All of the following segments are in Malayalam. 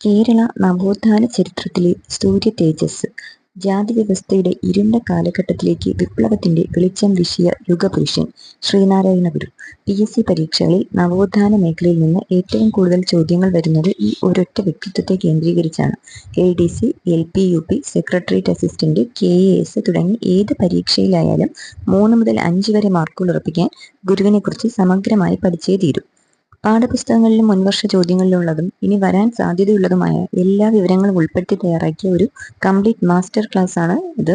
കേരള നവോത്ഥാന ചരിത്രത്തിലെ സൂര്യ തേജസ്സ്. ജാതിവ്യവസ്ഥയുടെ ഇരുണ്ട കാലഘട്ടത്തിലേക്ക് വിപ്ലവത്തിന്റെ വെളിച്ചം വീശിയ യുഗപുരുഷൻ ശ്രീനാരായണ ഗുരു. PSC പരീക്ഷകളിൽ നവോത്ഥാന മേഖലയിൽ നിന്ന് ഏറ്റവും കൂടുതൽ ചോദ്യങ്ങൾ വരുന്നത് ഈ ഒരൊറ്റ വ്യക്തിത്വത്തെ കേന്ദ്രീകരിച്ചാണ്. LDC, LP, UP, secretariat assistant, KAS തുടങ്ങി ഏത് പരീക്ഷയിലായാലും 3 മുതൽ 5 വരെ മാർക്കുകൾ ഉറപ്പിക്കാൻ ഗുരുവിനെക്കുറിച്ച് സമഗ്രമായി പഠിച്ചേ തീരൂ. പാഠപുസ്തകങ്ങളിലും മുൻവർഷ ചോദ്യങ്ങളിലുള്ളതും ഇനി വരാൻ സാധ്യതയുള്ളതുമായ എല്ലാ വിവരങ്ങളും ഉൾപ്പെടുത്തി തയ്യാറാക്കിയ ഒരു കംപ്ലീറ്റ് മാസ്റ്റർ ക്ലാസ് ആണ് ഇത്.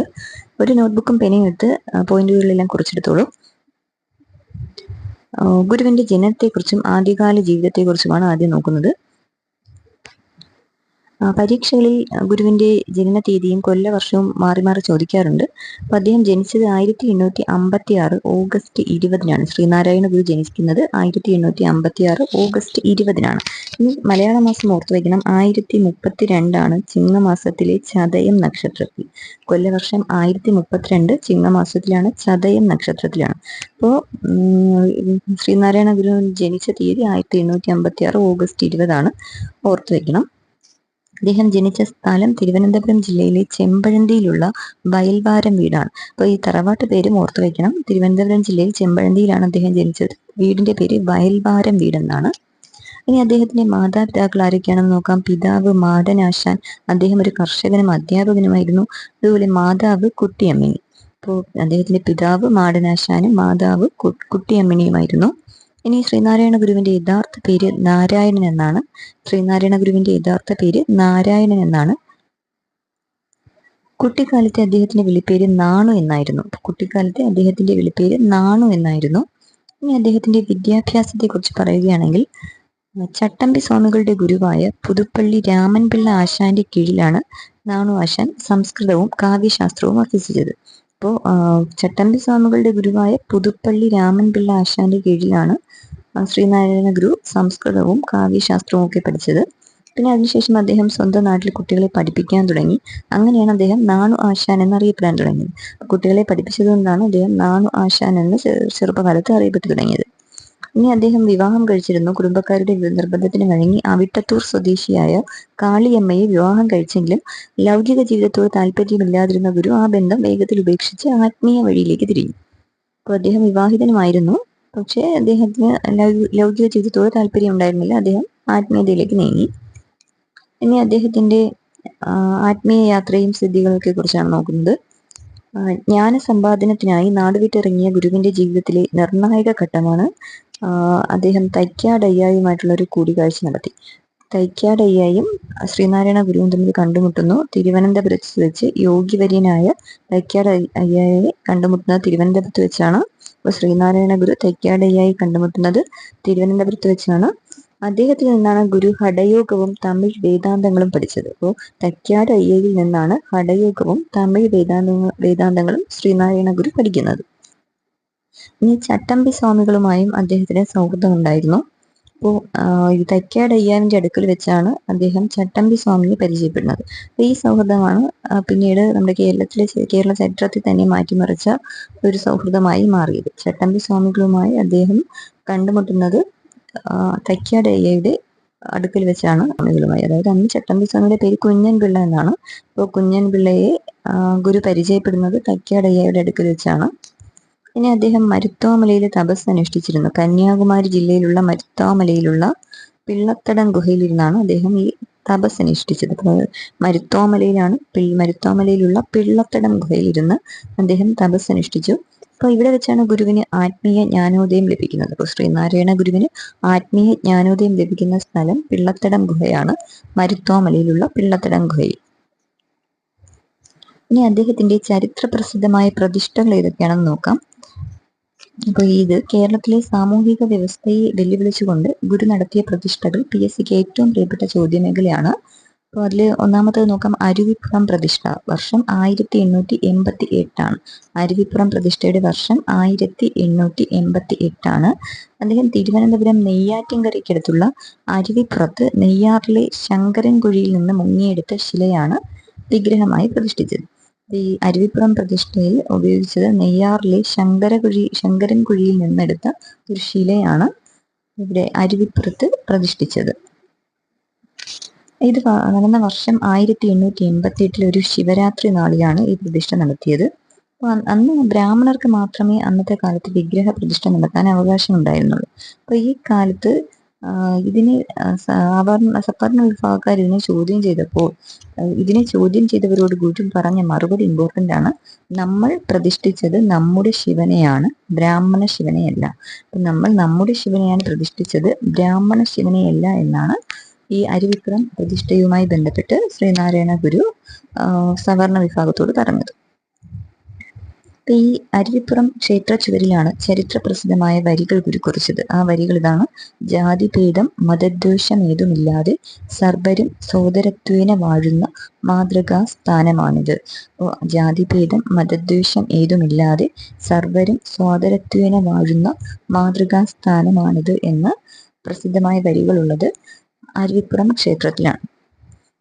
ഒരു നോട്ട്ബുക്കും പെനയും എടുത്ത് പോയിന്റുകളിലെല്ലാം കുറിച്ചെടുത്തോളൂ. ഗുരുവിന്റെ ജനനത്തെക്കുറിച്ചും ആദ്യകാല ജീവിതത്തെക്കുറിച്ചുമാണ് ആദ്യം നോക്കുന്നത്. പരീക്ഷകളിൽ ഗുരുവിന്റെ ജനന തീയതിയും കൊല്ലവർഷവും മാറി മാറി ചോദിക്കാറുണ്ട്. അപ്പോൾ അദ്ദേഹം ജനിച്ചത് 1856 ഓഗസ്റ്റ് 20-നാണ്. ശ്രീനാരായണ ഗുരു ജനിക്കുന്നത് 1856 ഓഗസ്റ്റ് 20-നാണ്. ഇനി മലയാള മാസം ഓർത്തു വയ്ക്കണം. 1032 ചിങ്ങമാസത്തിലെ ചതയം നക്ഷത്രത്തിൽ. കൊല്ലവർഷം 1032 ചിങ്ങമാസത്തിലാണ്, ചതയം നക്ഷത്രത്തിലാണ്. അപ്പോൾ ശ്രീനാരായണ ഗുരു ജനിച്ച തീയതി 1856 ഓഗസ്റ്റ് 20 ഓർത്തു വയ്ക്കണം. അദ്ദേഹം ജനിച്ച സ്ഥലം തിരുവനന്തപുരം ജില്ലയിലെ ചെമ്പഴന്തിയിലുള്ള വയൽവാരം വീടാണ്. അപ്പോൾ ഈ തറവാട്ട് പേരും ഓർത്തു വയ്ക്കണം. തിരുവനന്തപുരം ജില്ലയിൽ ചെമ്പഴന്തിയിലാണ് അദ്ദേഹം ജനിച്ചത്. വീടിന്റെ പേര് വയൽവാരം വീടെന്നാണ്. ഇനി അദ്ദേഹത്തിന്റെ മാതാപിതാക്കൾ ആരൊക്കെയാണെന്ന് നോക്കാം. പിതാവ് മാടനാശാൻ, അദ്ദേഹം ഒരു കർഷകനും അധ്യാപകനുമായിരുന്നു. അതുപോലെ മാതാവ് കുട്ടിയമ്മിണി. അപ്പോൾ അദ്ദേഹത്തിന്റെ പിതാവ് മാടനാശാനും മാതാവ് കുട്ടിയമ്മിണിയുമായിരുന്നു. ഇനി ശ്രീനാരായണ ഗുരുവിന്റെ യഥാർത്ഥ പേര് നാരായണൻ എന്നാണ്. ശ്രീനാരായണ ഗുരുവിന്റെ യഥാർത്ഥ പേര് നാരായണൻ എന്നാണ്. കുട്ടിക്കാലത്തെ അദ്ദേഹത്തിന്റെ വിളിപ്പേര് നാണു എന്നായിരുന്നു. ഇനി അദ്ദേഹത്തിന്റെ വിദ്യാഭ്യാസത്തെ കുറിച്ച് പറയുകയാണെങ്കിൽ, ചട്ടമ്പി സ്വാമികളുടെ ഗുരുവായ പുതുപ്പള്ളി രാമൻപിള്ള ആശാന്റെ കീഴിലാണ് നാണു ആശാൻ സംസ്കൃതവും കാവ്യശാസ്ത്രവും അഭ്യസിച്ചത്. അപ്പോൾ ചട്ടമ്പി സ്വാമികളുടെ ഗുരുവായ പുതുപ്പള്ളി രാമൻപിള്ള ആശാന്റെ കീഴിലാണ് ശ്രീനാരായണ ഗുരു സംസ്കൃതവും കാവ്യശാസ്ത്രവും ഒക്കെ പഠിച്ചത്. പിന്നെ അതിനുശേഷം അദ്ദേഹം സ്വന്തം നാട്ടിൽ കുട്ടികളെ പഠിപ്പിക്കാൻ തുടങ്ങി. അങ്ങനെയാണ് അദ്ദേഹം നാണു ആശാൻ എന്നറിയപ്പെടാൻ തുടങ്ങിയത്. കുട്ടികളെ പഠിപ്പിച്ചതുകൊണ്ടാണ് അദ്ദേഹം നാണു ആശാൻ എന്ന് ചെറുപ്പകാലത്ത് അറിയപ്പെട്ടു തുടങ്ങിയത്. ഇനി അദ്ദേഹം വിവാഹം കഴിച്ചിരുന്നു. കുടുംബക്കാരുടെ നിർബന്ധത്തിന് വഴങ്ങി അവിട്ടത്തൂർ സ്വദേശിയായ കാളിയമ്മയെ വിവാഹം കഴിച്ചെങ്കിലും ലൗകിക ജീവിതത്തോട് താല്പര്യമില്ലാതിരുന്ന ഗുരു ആ ബന്ധം വേഗത്തിൽ ഉപേക്ഷിച്ച് ആത്മീയ വഴിയിലേക്ക് തിരിഞ്ഞു. അപ്പോൾ അദ്ദേഹം വിവാഹിതനുമായിരുന്നു, പക്ഷേ അദ്ദേഹത്തിന് ലൗകിക ജീവിതത്തോട് താല്പര്യം ഉണ്ടായിരുന്നില്ല. അദ്ദേഹം ആത്മീയതയിലേക്ക് നീങ്ങി. ഇനി അദ്ദേഹത്തിന്റെ ആത്മീയ യാത്രയും സിദ്ധികളൊക്കെ കുറിച്ചാണ് നോക്കുന്നത്. ജ്ഞാന സമ്പാദനത്തിനായി നാടുവിട്ടിറങ്ങിയ ഗുരുവിന്റെ ജീവിതത്തിലെ നിർണായക ഘട്ടമാണ് അദ്ദേഹം തൈക്കാടയ്യായുമായിട്ടുള്ള ഒരു കൂടിക്കാഴ്ച നടത്തി. തൈക്കാടയ്യായും ശ്രീനാരായണ ഗുരുവും തമ്മിൽ കണ്ടുമുട്ടുന്നു. തിരുവനന്തപുരത്ത് വെച്ച് യോഗിവര്യനായ തൈക്കാടയ്യായെ കണ്ടുമുട്ടുന്നത് തിരുവനന്തപുരത്ത് വെച്ചാണ്. അപ്പോൾ ശ്രീനാരായണ ഗുരു തൈക്കാടയ്യായി കണ്ടുമുട്ടുന്നത് തിരുവനന്തപുരത്ത് വെച്ചാണ്. അദ്ദേഹത്തിൽ നിന്നാണ് ഗുരു ഹഠയോഗവും തമിഴ് വേദാന്തങ്ങളും പഠിച്ചത്. അപ്പോൾ തൈക്കാടയ്യയിൽ നിന്നാണ് ഹഠയോഗവും തമിഴ് വേദാന്തങ്ങളും ശ്രീനാരായണ ഗുരു പഠിക്കുന്നത്. ഇനി ചട്ടമ്പി സ്വാമികളുമായും അദ്ദേഹത്തിന് സൗഹൃദം ഉണ്ടായിരുന്നു. അപ്പോൾ തൈക്കാടയ്യാവിന്റെ അടുക്കൽ വെച്ചാണ് അദ്ദേഹം ചട്ടമ്പി സ്വാമിയെ പരിചയപ്പെടുന്നത്. അപ്പോൾ ഈ സൗഹൃദമാണ് പിന്നീട് നമ്മുടെ കേരള ചരിത്രത്തിൽ തന്നെ മാറ്റിമറിച്ച ഒരു സൗഹൃദമായി മാറിയത്. ചട്ടമ്പി സ്വാമികളുമായി അദ്ദേഹം കണ്ടുമുട്ടുന്നത് തൈക്കാടയ്യയുടെ അടുക്കൽ വെച്ചാണ് സ്വാമികളുമായി. അതായത് അന്ന് ചട്ടമ്പി സ്വാമിയുടെ പേര് കുഞ്ഞൻപിള്ള എന്നാണ്. അപ്പോൾ കുഞ്ഞൻപിള്ളയെ ഗുരു പരിചയപ്പെടുന്നത് തൈക്കാടയ്യയുടെ അടുക്കൽ വെച്ചാണ്. ഇനി അദ്ദേഹം മരുത്തോമലയിൽ തപസ് അനുഷ്ഠിച്ചിരുന്നു. കന്യാകുമാരി ജില്ലയിലുള്ള മരുത്തോമലയിലുള്ള പിള്ളത്തടം ഗുഹയിലിരുന്നാണ് അദ്ദേഹം ഈ തപസ് അനുഷ്ഠിച്ചത്. മരുത്തോമലയിലുള്ള പിള്ളത്തടം ഗുഹയിലിരുന്ന് അദ്ദേഹം തപസ് അനുഷ്ഠിച്ചു. അപ്പോൾ ഇവിടെ വെച്ചാണ് ഗുരുവിന് ആത്മീയ ജ്ഞാനോദയം ലഭിക്കുന്നത്. അപ്പോൾ ശ്രീനാരായണ ഗുരുവിന് ആത്മീയ ജ്ഞാനോദയം ലഭിക്കുന്ന സ്ഥലം പിള്ളത്തടം ഗുഹയാണ്, മരുത്തോമലയിലുള്ള പിള്ളത്തടം ഗുഹയിൽ. ഇനി അദ്ദേഹത്തിന്റെ ചരിത്ര പ്രസിദ്ധമായ പ്രതിഷ്ഠകൾ ഏതൊക്കെയാണെന്ന് നോക്കാം. അപ്പോൾ ഇത് കേരളത്തിലെ സാമൂഹിക വ്യവസ്ഥയെ വെല്ലുവിളിച്ചുകൊണ്ട് ഗുരു നടത്തിയ പ്രതിഷ്ഠകൾ PSCക്ക് ഏറ്റവും പ്രിയപ്പെട്ട ചോദ്യമേഖലയാണ്. അപ്പോൾ അതിൽ ഒന്നാമത്തത് നോക്കാം. അരുവിപ്പുറം പ്രതിഷ്ഠ. വർഷം 1888. അരുവിപ്പുറം പ്രതിഷ്ഠയുടെ വർഷം 1888. അദ്ദേഹം തിരുവനന്തപുരം നെയ്യാറ്റിൻകരയ്ക്കടുത്തുള്ള അരുവിപ്പുറത്ത് നെയ്യാറിലെ ശങ്കരൻകുഴിയിൽ നിന്ന് മുങ്ങിയെടുത്ത ശിലയാണ് വിഗ്രഹമായി പ്രതിഷ്ഠിച്ചത്. ഈ അരുവിപ്പുറം പ്രതിഷ്ഠയിൽ ഉപയോഗിച്ചത് നെയ്യാറിലെ ശങ്കരൻകുഴിയിൽ നിന്നെടുത്ത ഒരു ശിലയാണ് ഇവിടെ അരുവിപ്പുറത്ത് പ്രതിഷ്ഠിച്ചത്. ഇത് നടന്ന വർഷം 1888 ഒരു ശിവരാത്രി നാളിലാണ് ഈ പ്രതിഷ്ഠ നടത്തിയത്. അന്ന് ബ്രാഹ്മണർക്ക് മാത്രമേ അന്നത്തെ കാലത്ത് വിഗ്രഹ പ്രതിഷ്ഠ നടത്താൻ അവകാശം ഉണ്ടായിരുന്നുള്ളൂ. അപ്പൊ ഈ കാലത്ത് ഇതിനെ സവർണ വിഭാഗക്കാർ ഇതിനെ ചോദ്യം ചെയ്തപ്പോൾ ഇതിനെ ചോദ്യം ചെയ്തവരോട് ഗുരു പറഞ്ഞ മറുപടി ഇമ്പോർട്ടൻ്റ് ആണ്. നമ്മൾ പ്രതിഷ്ഠിച്ചത് നമ്മുടെ ശിവനെയാണ്, ബ്രാഹ്മണ ശിവനെയല്ല. നമ്മൾ നമ്മുടെ ശിവനെയാണ് പ്രതിഷ്ഠിച്ചത്, ബ്രാഹ്മണ ശിവനെയല്ല എന്നാണ് ഈ അരുവിപ്പുറം പ്രതിഷ്ഠയുമായി ബന്ധപ്പെട്ട് ശ്രീനാരായണ ഗുരു സവർണ വിഭാഗത്തോട് പറഞ്ഞത്. ഈ അരുവിപ്പുറം ക്ഷേത്ര ചുവരിലാണ് ചരിത്ര പ്രസിദ്ധമായ വരികൾ ഗുരു കുറിച്ചത്. ആ വരികൾ ഇതാണ്: ജാതിഭേദം മതദ്വേഷം ഏതുമില്ലാതെ സർവരും സോദരത്വേന വാഴുന്ന മാതൃകാ സ്ഥാനമാണിത്. അപ്പോൾ ജാതിഭേദം മതദ്വേഷം ഏതുമില്ലാതെ സർവരും സോദരത്വേന വാഴുന്ന മാതൃകാ സ്ഥാനമാണിത് എന്ന് പ്രസിദ്ധമായ വരികളുള്ളത് അരുവിപ്പുറം ക്ഷേത്രത്തിലാണ്.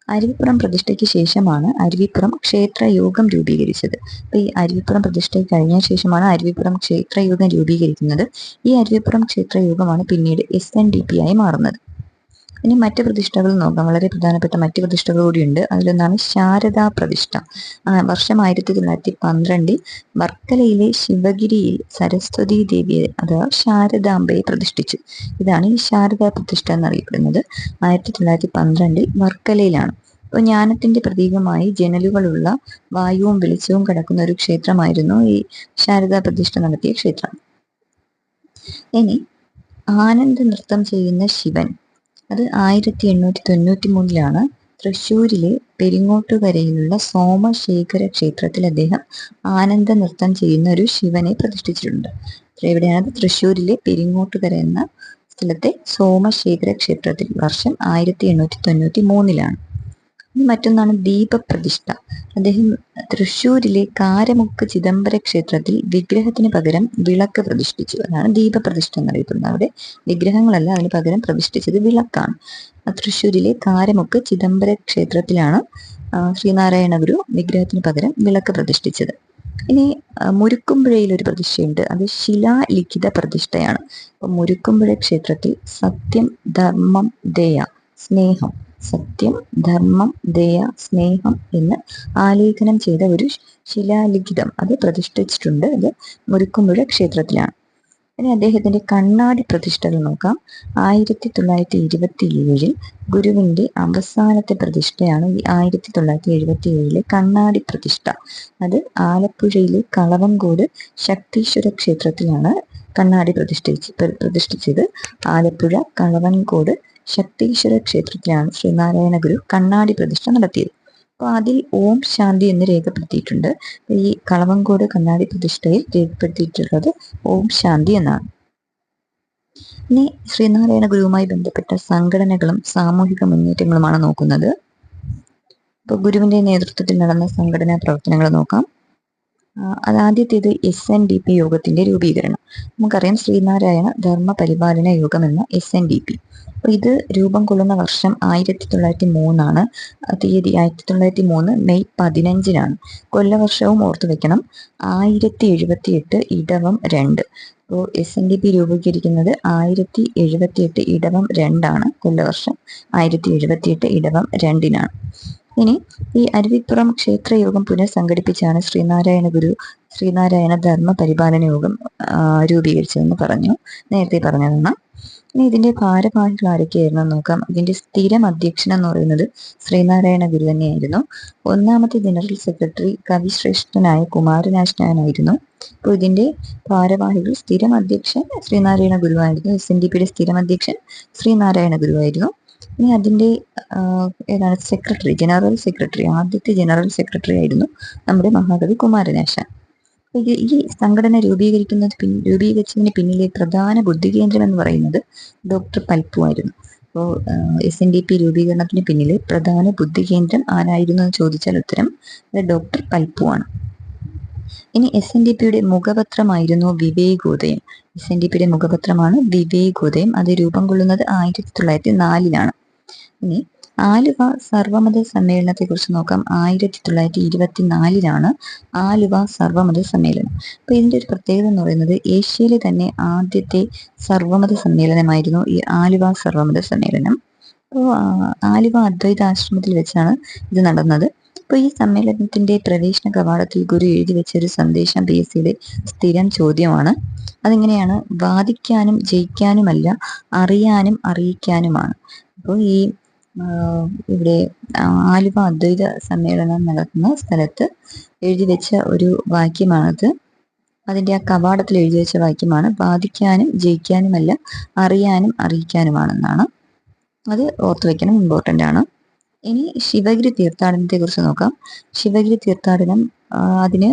അരുവിപ്പുറം പ്രതിഷ്ഠയ്ക്ക് ശേഷമാണ് അരുവിപ്പുറം ക്ഷേത്രയോഗം രൂപീകരിച്ചത്. അപ്പൊ ഈ അരുവിപ്പുറം പ്രതിഷ്ഠ കഴിഞ്ഞ ശേഷമാണ് അരുവിപ്പുറം ക്ഷേത്രയോഗം രൂപീകരിക്കുന്നത്. ഈ അരുവിപ്പുറം ക്ഷേത്രയോഗമാണ് പിന്നീട് SNDP ആയി മാറുന്നത്. ഇനി മറ്റ് പ്രതിഷ്ഠകൾ നോക്കാം. വളരെ പ്രധാനപ്പെട്ട മറ്റ് പ്രതിഷ്ഠകൾ കൂടിയുണ്ട്. അതിലൊന്നാണ് ശാരദാ പ്രതിഷ്ഠ. വർഷം 1912 വർക്കലയിലെ ശിവഗിരിയിൽ സരസ്വതി ദേവിയെ അഥവാ ശാരദാംബയെ പ്രതിഷ്ഠിച്ചു. ഇതാണ് ഈ ശാരദാ പ്രതിഷ്ഠ എന്നറിയപ്പെടുന്നത്. 1912 വർക്കലയിലാണ്. അപ്പോൾ ജ്ഞാനത്തിന്റെ പ്രതീകമായി ജനലുകളുള്ള വായുവും വെളിച്ചവും കടക്കുന്ന ഒരു ക്ഷേത്രമായിരുന്നു ഈ ശാരദാ പ്രതിഷ്ഠ നടത്തിയ ക്ഷേത്രം. ഇനി ആനന്ദ നൃത്തം ചെയ്യുന്ന ശിവൻ, അത് 1893 തൃശ്ശൂരിലെ പെരിങ്ങോട്ടുകരയിലുള്ള സോമശേഖര ക്ഷേത്രത്തിൽ അദ്ദേഹം ആനന്ദ നൃത്തം ചെയ്യുന്ന ഒരു ശിവനെ പ്രതിഷ്ഠിച്ചിട്ടുണ്ട്. എവിടെയാണ്? തൃശ്ശൂരിലെ പെരിങ്ങോട്ടുകര എന്ന സ്ഥലത്തെ സോമശേഖര ക്ഷേത്രത്തിൽ. വർഷം 1893. മറ്റൊന്നാണ് ദീപപ്രതിഷ്ഠ. അദ്ദേഹം തൃശ്ശൂരിലെ കാരമുക്ക് ചിദംബര ക്ഷേത്രത്തിൽ വിഗ്രഹത്തിന് പകരം വിളക്ക് പ്രതിഷ്ഠിച്ചു. അതാണ് ദീപപ്രതിഷ്ഠ എന്നറിയപ്പെടുന്നത്. അവിടെ വിഗ്രഹങ്ങളല്ല, അതിന് പകരം പ്രതിഷ്ഠിച്ചത് വിളക്കാണ്. തൃശ്ശൂരിലെ കാരമുക്ക് ചിദംബര ക്ഷേത്രത്തിലാണ് ശ്രീനാരായണ ഗുരു വിഗ്രഹത്തിന് പകരം വിളക്ക് പ്രതിഷ്ഠിച്ചത്. ഇനി മുരുക്കുംപുഴയിൽ ഒരു പ്രതിഷ്ഠയുണ്ട്, അത് ശിലാലിഖിത പ്രതിഷ്ഠയാണ്. അപ്പൊ മുരുക്കുംപുഴ ക്ഷേത്രത്തിൽ സത്യം ധർമ്മം ദയ സ്നേഹം, സത്യം ധർമ്മം ദയ സ്നേഹം എന്ന് ആലേഖനം ചെയ്ത ഒരു ശിലാലിഖിതം അത് പ്രതിഷ്ഠിച്ചിട്ടുണ്ട്. അത് മുരുക്കുംപുഴ ക്ഷേത്രത്തിലാണ്. ഇനി അദ്ദേഹത്തിന്റെ കണ്ണാടി പ്രതിഷ്ഠകൾ നോക്കാം. 1927 ഗുരുവിന്റെ അവസാനത്തെ പ്രതിഷ്ഠയാണ് ഈ 1977 കണ്ണാടി പ്രതിഷ്ഠ. ആലപ്പുഴയിലെ കളവങ്കോട് ശക്തീശ്വര ക്ഷേത്രത്തിലാണ് കണ്ണാടി പ്രതിഷ്ഠിച്ചത്. ആലപ്പുഴ കളവൻകോട് ശക്തീശ്വര ക്ഷേത്രത്തിലാണ് ശ്രീനാരായണ ഗുരു കണ്ണാടി പ്രതിഷ്ഠ നടത്തിയത്. അപ്പോൾ അതിൽ ഓം ശാന്തി എന്ന് രേഖപ്പെടുത്തിയിട്ടുണ്ട്. ഈ കളവങ്കോട് കണ്ണാടി പ്രതിഷ്ഠയിൽ രേഖപ്പെടുത്തിയിട്ടുള്ളത് ഓം ശാന്തി എന്നാണ്. ഇനി ശ്രീനാരായണ ഗുരുവുമായി ബന്ധപ്പെട്ട സംഘടനകളും സാമൂഹിക മുന്നേറ്റങ്ങളുമാണ് നോക്കുന്നത്. ഇപ്പോൾ ഗുരുവിന്റെ നേതൃത്വത്തിൽ നടന്ന സംഘടനാ പ്രവർത്തനങ്ങൾ നോക്കാം. ആദ്യത്തേത് SNDP യോഗത്തിന്റെ രൂപീകരണം. നമുക്കറിയാം, ശ്രീനാരായണ ധർമ്മ പരിപാലന യോഗം എന്ന SNDP. അപ്പൊ ഇത് രൂപം കൊള്ളുന്ന വർഷം 1903. തീയതി 1903 മെയ് 15. കൊല്ലവർഷവും ഓർത്തു വെക്കണം, 1078 ഇടവം 2. അപ്പോൾ SNDP രൂപീകരിക്കുന്നത് 1078 ഇടവം 2. കൊല്ലവർഷം 1078 ഇടവം 2. ഇനി ഈ അരുവിപ്പുറം ക്ഷേത്രയോഗം പുനഃസംഘടിപ്പിച്ചാണ് ശ്രീനാരായണ ധർമ്മ പരിപാലന യോഗം രൂപീകരിച്ചതെന്ന് നേരത്തെ പറഞ്ഞതാണ്. ഇനി ഇതിന്റെ ഭാരവാഹികൾ ആരൊക്കെയായിരുന്നു നോക്കാം. ഇതിന്റെ സ്ഥിരം അധ്യക്ഷൻ എന്ന് പറയുന്നത് ശ്രീനാരായണ ഗുരു തന്നെയായിരുന്നു. ഒന്നാമത്തെ ജനറൽ സെക്രട്ടറി കവിശ്രേഷ്ഠനായ കുമാരനാശാനായിരുന്നു. അപ്പോൾ ഇതിന്റെ ഭാരവാഹികൾ, സ്ഥിരം അധ്യക്ഷൻ ശ്രീനാരായണ ഗുരുവായിരുന്നു. SNDPയുടെ സ്ഥിരം അധ്യക്ഷൻ ശ്രീനാരായണ ഗുരുവായിരുന്നു. ഇനി അതിന്റെ സെക്രട്ടറി, ആദ്യത്തെ ജനറൽ സെക്രട്ടറി ആയിരുന്നു നമ്മുടെ മഹാകവി കുമാരനാശാൻ. ഈ സംഘടന രൂപീകരിച്ചതിന് പിന്നിലെ പ്രധാന ബുദ്ധികേന്ദ്രം എന്ന് പറയുന്നത് ഡോക്ടർ പൽപ്പു ആയിരുന്നു. അപ്പോൾ SNDP രൂപീകരണത്തിന് പിന്നിലെ പ്രധാന ബുദ്ധികേന്ദ്രം ആരായിരുന്നു എന്ന് ചോദിച്ചാൽ ഉത്തരം ഡോക്ടർ പൽപ്പു ആണ്. ഇനി SNDPയുടെ മുഖപത്രമായിരുന്നു വിവേകോദയം. SNDPയുടെ മുഖപത്രമാണ് വിവേകോദയം. അത് രൂപം കൊള്ളുന്നത് 1904. ഇനി ആലുവ സർവമത സമ്മേളനത്തെ കുറിച്ച് നോക്കാം. 1924 ആലുവ സർവമത സമ്മേളനം. അപ്പൊ ഇതിന്റെ ഒരു പ്രത്യേകത എന്ന് പറയുന്നത് ഏഷ്യയിലെ തന്നെ ആദ്യത്തെ സർവമത സമ്മേളനമായിരുന്നു ഈ ആലുവ സർവമത സമ്മേളനം. അപ്പോൾ ആലുവ അദ്വൈത ആശ്രമത്തിൽ വെച്ചാണ് ഇത് നടന്നത്. അപ്പോൾ ഈ സമ്മേളനത്തിന്റെ പ്രവേശന കവാടത്തിൽ ഗുരു എഴുതി വെച്ച ഒരു സന്ദേശം PSCയുടെ സ്ഥിരം ചോദ്യമാണ്. അതിങ്ങനെയാണ്: വാദിക്കാനും ജയിക്കാനുമല്ല, അറിയാനും അറിയിക്കാനുമാണ്. അപ്പോൾ ഈ ഇവിടെ ആലുവ അദ്വൈത സമ്മേളനം നടക്കുന്ന സ്ഥലത്ത് എഴുതി വെച്ച ഒരു വാക്യമാണത്. അതിന്റെ ആ കവാടത്തിൽ എഴുതി വെച്ച വാക്യമാണ്: വാദിക്കാനും ജയിക്കാനുമല്ല, അറിയാനും അറിയിക്കാനുമാണെന്നാണ്. അത് ഓർത്തു വെക്കണം, ഇമ്പോർട്ടൻ്റ് ആണ്. ഇനി ശിവഗിരി തീർത്ഥാടനത്തെ കുറിച്ച് നോക്കാം. ശിവഗിരി തീർത്ഥാടനം അതിന്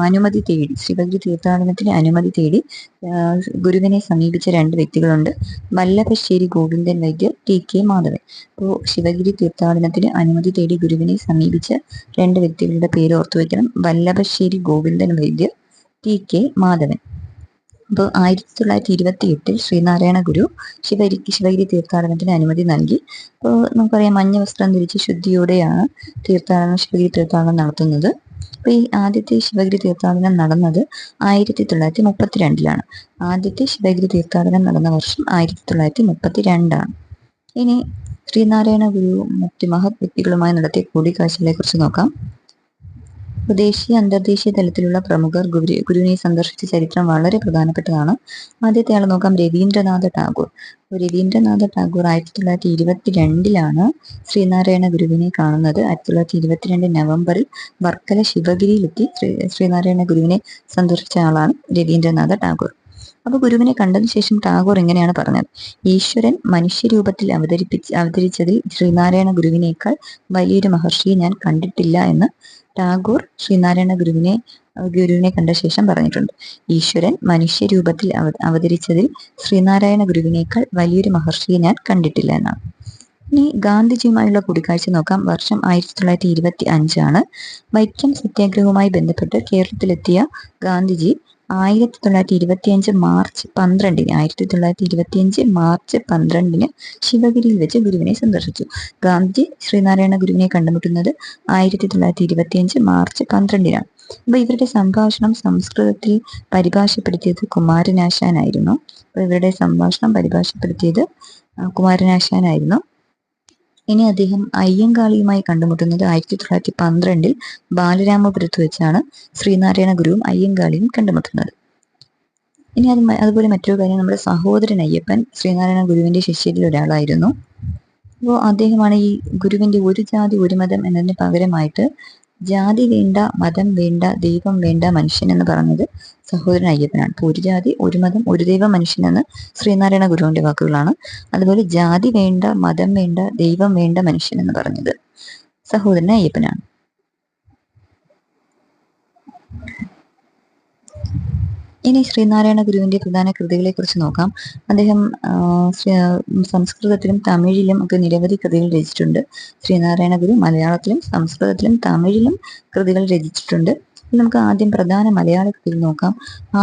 അനുമതി തേടി, ശിവഗിരി തീർത്ഥാടനത്തിന് അനുമതി തേടി ഗുരുവിനെ സമീപിച്ച 2 വ്യക്തികളുണ്ട്: വല്ലഭശ്ശേരി ഗോവിന്ദൻ വൈദ്യർ, TK മാധവൻ. അപ്പോൾ ശിവഗിരി തീർത്ഥാടനത്തിന് അനുമതി തേടി ഗുരുവിനെ സമീപിച്ച 2 വ്യക്തികളുടെ പേര് ഓർത്തു വെക്കണം: വല്ലഭശ്ശേരി ഗോവിന്ദൻ വൈദ്യർ, TK മാധവൻ. അപ്പോൾ 1928 ശ്രീനാരായണ ഗുരു ശിവഗിരി തീർത്ഥാടനത്തിന് അനുമതി നൽകി. അപ്പോൾ നമുക്കറിയാം, മഞ്ഞ വസ്ത്രം ധരിച്ച് ശുദ്ധിയോടെയാണ് ശിവഗിരി തീർത്ഥാടനം നടത്തുന്നത്. അപ്പോൾ ഈ ആദ്യത്തെ ശിവഗിരി തീർത്ഥാടനം നടന്നത് 1932-ലാണ്. ആദ്യത്തെ ശിവഗിരി തീർത്ഥാടനം നടന്ന വർഷം 1932-ആണ്. ഇനി ശ്രീനാരായണ ഗുരു മറ്റ് മഹത് വ്യക്തികളുമായി നടത്തിയ കൂടിക്കാഴ്ചകളെ കുറിച്ച് നോക്കാം. ദേശീയ അന്തർദേശീയ തലത്തിലുള്ള പ്രമുഖർ ഗുരുവിനെ സന്ദർശിച്ച ചരിത്രം വളരെ പ്രധാനപ്പെട്ടതാണ്. ആദ്യത്തെ ആൾ നോക്കാം: രവീന്ദ്രനാഥ ടാഗോർ. രവീന്ദ്രനാഥ ടാഗോർ 1922-ലാണ് ശ്രീനാരായണ ഗുരുവിനെ കാണുന്നത്. 1922 നവംബറിൽ വർക്കല ശിവഗിരിയിലെത്തി ശ്രീനാരായണ ഗുരുവിനെ സന്ദർശിച്ച ആളാണ് രവീന്ദ്രനാഥ ടാഗോർ. അപ്പോൾ ഗുരുവിനെ കണ്ടതിന് ശേഷം ടാഗോർ എങ്ങനെയാണ് പറഞ്ഞത്: ഈശ്വരൻ മനുഷ്യരൂപത്തിൽ അവതരിച്ചതിൽ ശ്രീനാരായണ ഗുരുവിനേക്കാൾ വലിയൊരു മഹർഷിയെ ഞാൻ കണ്ടിട്ടില്ല എന്ന് ടാഗോർ ശ്രീനാരായണ ഗുരുവിനെ കണ്ട ശേഷം പറഞ്ഞിട്ടുണ്ട്. ഈശ്വരൻ മനുഷ്യരൂപത്തിൽ അവതരിച്ചതിൽ ശ്രീനാരായണ ഗുരുവിനേക്കാൾ വലിയൊരു മഹർഷിയെ ഞാൻ കണ്ടിട്ടില്ല എന്നാണ്. ഇനി ഗാന്ധിജിയുമായുള്ള കൂടിക്കാഴ്ച നോക്കാം. വർഷം 1925-ആണ്. വൈക്കം സത്യാഗ്രഹവുമായി ബന്ധപ്പെട്ട് കേരളത്തിലെത്തിയ ഗാന്ധിജി 1925 മാർച്ച് 12-ന് ശിവഗിരിയിൽ വെച്ച് ഗുരുവിനെ സന്ദർശിച്ചു. ഗാന്ധിജി ശ്രീനാരായണ ഗുരുവിനെ കണ്ടുമുട്ടുന്നത് 1925 മാർച്ച് 12-നാണ്. അപ്പോൾ ഇവരുടെ സംഭാഷണം സംസ്കൃതത്തിൽ പരിഭാഷപ്പെടുത്തിയത് കുമാരനാശാനായിരുന്നു. അപ്പോൾ ഇവരുടെ സംഭാഷണം പരിഭാഷപ്പെടുത്തിയത് കുമാരനാശാനായിരുന്നു. ഇനി അദ്ദേഹം അയ്യങ്കാളിയുമായി കണ്ടുമുട്ടുന്നത് 1912-ൽ ബാലരാമപുരത്ത് വെച്ചാണ് ശ്രീനാരായണ ഗുരുവും അയ്യങ്കാളിയും കണ്ടുമുട്ടുന്നത്. ഇനി അതുപോലെ മറ്റൊരു കാര്യം, നമ്മുടെ സഹോദരൻ അയ്യപ്പൻ ശ്രീനാരായണ ഗുരുവിന്റെ ശിഷ്യരിൽ ഒരാളായിരുന്നു. അപ്പോൾ അദ്ദേഹമാണ് ഈ ഗുരുവിന്റെ ഒരു ജാതി ഒരു മതം എന്നതിന് പകരമായിട്ട് ജാതി വേണ്ട, മതം വേണ്ട, ദൈവം വേണ്ട, മനുഷ്യൻ എന്ന് പറഞ്ഞത് സഹോദരൻ അയ്യപ്പനാണ്. അപ്പോൾ ഒരു ജാതി ഒരു മതം ഒരു ദൈവം മനുഷ്യൻ എന്ന് ശ്രീനാരായണ ഗുരുവിന്റെ വാക്കുകളാണ്. അതുപോലെ ജാതി വേണ്ട, മതം വേണ്ട, ദൈവം വേണ്ട, മനുഷ്യൻ എന്ന് പറഞ്ഞത് സഹോദരൻ അയ്യപ്പനാണ്. ഇനി ശ്രീനാരായണ ഗുരുവിന്റെ പ്രധാന കൃതികളെ കുറിച്ച് നോക്കാം. അദ്ദേഹം സംസ്കൃതത്തിലും തമിഴിലും ഒക്കെ നിരവധി കൃതികൾ രചിച്ചിട്ടുണ്ട്. ശ്രീനാരായണ ഗുരു മലയാളത്തിലും സംസ്കൃതത്തിലും തമിഴിലും കൃതികൾ രചിച്ചിട്ടുണ്ട്. നമുക്ക് ആദ്യം പ്രധാന മലയാള കൃതികൾ നോക്കാം.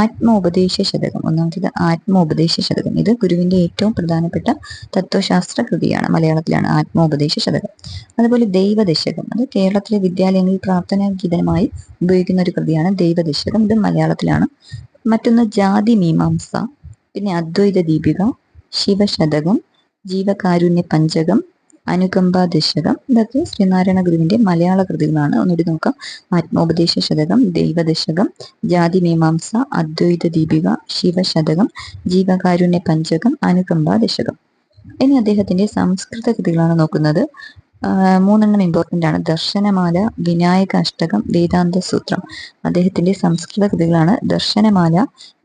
ആത്മോപദേശ ശതകം. ഒന്നാമത്തേത് ആത്മോപദേശ ശതകം. ഇത് ഗുരുവിന്റെ ഏറ്റവും പ്രധാനപ്പെട്ട തത്വശാസ്ത്ര കൃതിയാണ്. മലയാളത്തിലാണ് ആത്മോപദേശ ശതകം. അതുപോലെ ദൈവദശകം. അത് കേരളത്തിലെ വിദ്യാലയങ്ങളിൽ പ്രാർത്ഥനാ ഗീതമായി ഉപയോഗിക്കുന്ന ഒരു കൃതിയാണ് ദൈവദശകം. ഇത് മലയാളത്തിലാണ്. മറ്റൊന്ന് ജാതി മീമാംസ, പിന്നെ അദ്വൈത ദീപിക, ശിവശതകം, ജീവകാരുണ്യ പഞ്ചകം, അനുകമ്പ ദശകം. ഇതൊക്കെ ശ്രീനാരായണ ഗുരുവിന്റെ മലയാള കൃതികളാണ്. ഒന്നുകൂടി നോക്കാം: ആത്മോപദേശ ശതകം, ദൈവദശകം, ജാതി മീമാംസ, അദ്വൈത ദീപിക, ശിവശതകം, ജീവകാരുണ്യ പഞ്ചകം, അനുകമ്പ ദശകം. ഇനി അദ്ദേഹത്തിന്റെ സംസ്കൃത കൃതികളാണ് നോക്കുന്നത്. 3 ഇമ്പോർട്ടൻ്റ് ആണ്: ദർശനമാല, വിനായക അഷ്ടകം, വേദാന്ത സൂത്രം. അദ്ദേഹത്തിന്റെ സംസ്കൃത കൃതികളാണ് ദർശനമാല,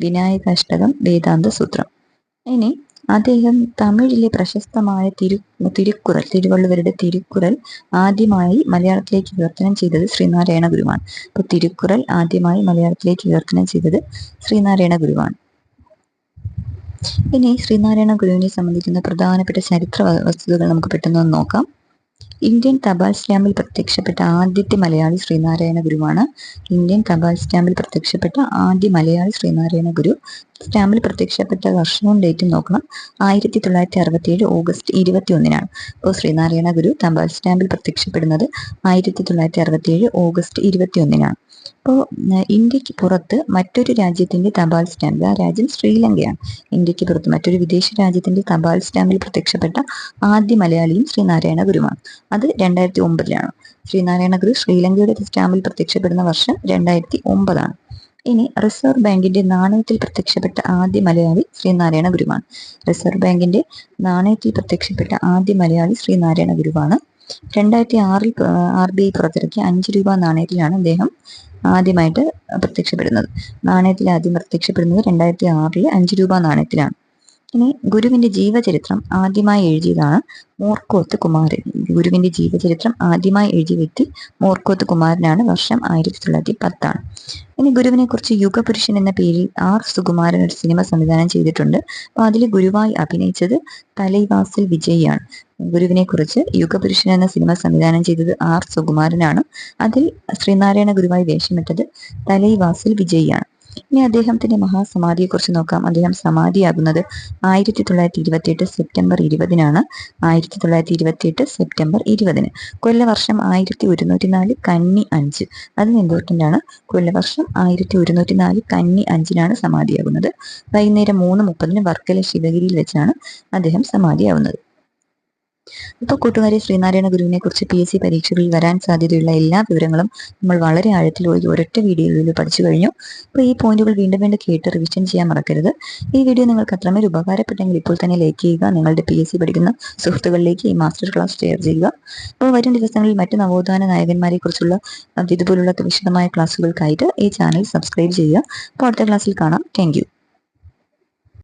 വിനായക അഷ്ടകം, വേദാന്ത സൂത്രം. ഇനി അദ്ദേഹം തമിഴിലെ പ്രശസ്തമായ തിരുക്കുറൽ, തിരുവള്ളുവരുടെ തിരുക്കുറൽ ആദ്യമായി മലയാളത്തിലേക്ക് വിവർത്തനം ചെയ്തത് ശ്രീനാരായണ ഗുരുവാണ്. അപ്പോൾ തിരുക്കുറൽ ആദ്യമായി മലയാളത്തിലേക്ക് വിവർത്തനം ചെയ്തത് ശ്രീനാരായണ ഗുരുവാണ്. ഇനി ശ്രീനാരായണ ഗുരുവിനെ സംബന്ധിക്കുന്ന പ്രധാനപ്പെട്ട ചരിത്ര വസ്തുതകൾ നമുക്ക് പെട്ടെന്ന് നോക്കാം. ഇന്ത്യൻ തപാൽ സ്റ്റാമ്പിൽ പ്രത്യക്ഷപ്പെട്ട ആദ്യത്തെ മലയാളി ശ്രീനാരായണ ഗുരുവാണ്. ഇന്ത്യൻ തപാൽ സ്റ്റാമ്പിൽ പ്രത്യക്ഷപ്പെട്ട ആദ്യ മലയാളി ശ്രീനാരായണ ഗുരു. സ്റ്റാമ്പിൽ പ്രത്യക്ഷപ്പെട്ട വർഷവും ഡേറ്റും നോക്കണം. 1967 ഓഗസ്റ്റ് 21-നാണ്. അപ്പോൾ ശ്രീനാരായണ ഗുരു തപാൽ സ്റ്റാമ്പിൽ പ്രത്യക്ഷപ്പെടുന്നത് 1967 ഓഗസ്റ്റ് 21-നാണ്. അപ്പോൾ ഇന്ത്യക്ക് പുറത്ത് മറ്റൊരു രാജ്യത്തിന്റെ തപാൽ സ്റ്റാമ്പ്, ആ രാജ്യം ശ്രീലങ്കയാണ്. ഇന്ത്യക്ക് പുറത്ത് മറ്റൊരു വിദേശ രാജ്യത്തിന്റെ തപാൽ സ്റ്റാമ്പിൽ പ്രത്യക്ഷപ്പെട്ട ആദ്യ മലയാളിയും ശ്രീനാരായണ ഗുരുവാണ്. അത് 2009-ലാണ്. ശ്രീനാരായണ ഗുരു ശ്രീലങ്കയുടെ സ്റ്റാമ്പിൽ പ്രത്യക്ഷപ്പെടുന്ന വർഷം 2009-ആണ്. ഇനി റിസർവ് ബാങ്കിന്റെ നാണയത്തിൽ പ്രത്യക്ഷപ്പെട്ട ആദ്യ മലയാളി ശ്രീനാരായണ ഗുരുവാണ്. റിസർവ് ബാങ്കിന്റെ നാണയത്തിൽ പ്രത്യക്ഷപ്പെട്ട ആദ്യ മലയാളി ശ്രീനാരായണ ഗുരുവാണ്. 2006-ൽ RBI പുറത്തിറക്കിയ 5 രൂപ നാണയത്തിലാണ് അദ്ദേഹം ആദ്യമായിട്ട് പ്രത്യക്ഷപ്പെടുന്നത്. നാണയത്തിൽ ആദ്യം പ്രത്യക്ഷപ്പെടുന്നത് 2006-ലെ 5 രൂപ നാണയത്തിലാണ്. ഇനി ഗുരുവിന്റെ ജീവചരിത്രം ആദ്യമായി എഴുതിയതാണ് മോർക്കോത്ത് കുമാരൻ. ഗുരുവിന്റെ ജീവചരിത്രം ആദ്യമായി എഴുതിയ വ്യക്തി മോർക്കോത്ത് കുമാരനാണ്. വർഷം 1910-ആണ്. ഇനി ഗുരുവിനെ കുറിച്ച് യുഗപുരുഷൻ എന്ന പേരിൽ R സുകുമാരൻ ഒരു സിനിമ സംവിധാനം ചെയ്തിട്ടുണ്ട്. അപ്പൊ അതിൽ ഗുരുവായി അഭിനയിച്ചത് തലൈവാസൽ വിജയാണ്. ഗുരുവിനെ കുറിച്ച് യുഗപുരുഷൻ എന്ന സിനിമ സംവിധാനം ചെയ്തത് R സുകുമാരനാണ്. അതിൽ ശ്രീനാരായണ ഗുരുവായി വേഷമിട്ടത് തലൈവാസൽ വിജയാണ്. ഇനി അദ്ദേഹത്തിന്റെ മഹാസമാധിയെക്കുറിച്ച് നോക്കാം. അദ്ദേഹം സമാധിയാകുന്നത് 1928 സെപ്റ്റംബർ 20-നാണ്. 1928 സെപ്റ്റംബർ 20-ന്. കൊല്ലവർഷം 1104 കന്നി 5. അതിന് ഇമ്പോർട്ടൻ്റ് ആണ്. കൊല്ലവർഷം 1104 കന്നി 5-നാണ് സമാധിയാകുന്നത്. വൈകുന്നേരം 3:30-ന് വർക്കല ശിവഗിരിയിൽ വെച്ചാണ് അദ്ദേഹം സമാധിയാവുന്നത്. ഇപ്പോൾ കൂട്ടുകാരെ, ശ്രീനാരായണ ഗുരുവിനെ കുറിച്ച് PSC പരീക്ഷകളിൽ വരാൻ സാധ്യതയുള്ള എല്ലാ വിവരങ്ങളും നമ്മൾ വളരെ ആഴത്തിൽ ഒരൊറ്റ വീഡിയോയിൽ പഠിച്ചു കഴിഞ്ഞു. അപ്പോൾ ഈ പോയിന്റുകൾ വീണ്ടും വീണ്ടും കേട്ട് റിവിഷൻ ചെയ്യാൻ മറക്കരുത്. ഈ വീഡിയോ നിങ്ങൾക്ക് അത്രമേൽ ഉപകാരപ്പെട്ടെങ്കിൽ ഇപ്പോൾ തന്നെ ലൈക്ക് ചെയ്യുക. നിങ്ങളുടെ PSC പഠിക്കുന്ന സുഹൃത്തുക്കളിലേക്ക് ഈ മാസ്റ്റർ ക്ലാസ് ഷെയർ ചെയ്യുക. അപ്പോൾ വരും ദിവസങ്ങളിൽ മറ്റ് നവോത്ഥാന നായകന്മാരെ കുറിച്ചുള്ള ഇതുപോലുള്ള വിശദമായ ക്ലാസ്സുകൾക്കായിട്ട് ഈ ചാനൽ സബ്സ്ക്രൈബ് ചെയ്യുക. അപ്പോൾ അടുത്ത ക്ലാസ്സിൽ കാണാം. Thank you.